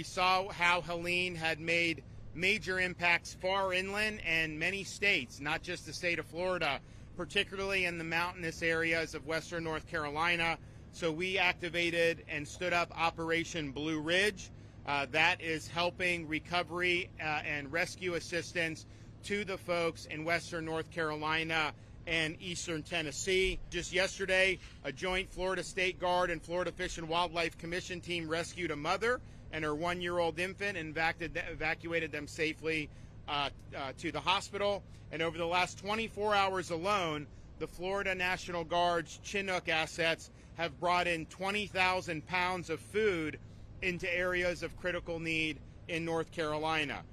saw how Helene had made major impacts far inland and many states, not just the state of Florida, particularly in the mountainous areas of western North Carolina. So we activated and stood up Operation Blue Ridge. That is helping recovery and rescue assistance to the folks in western North Carolina and eastern Tennessee. Just yesterday, a joint Florida State Guard and Florida Fish and Wildlife Commission team rescued a mother and her 1-year-old infant and evacuated them safely to the hospital. And over the last 24 hours alone, the Florida National Guard's Chinook assets have brought in 20,000 pounds of food into areas of critical need in North Carolina.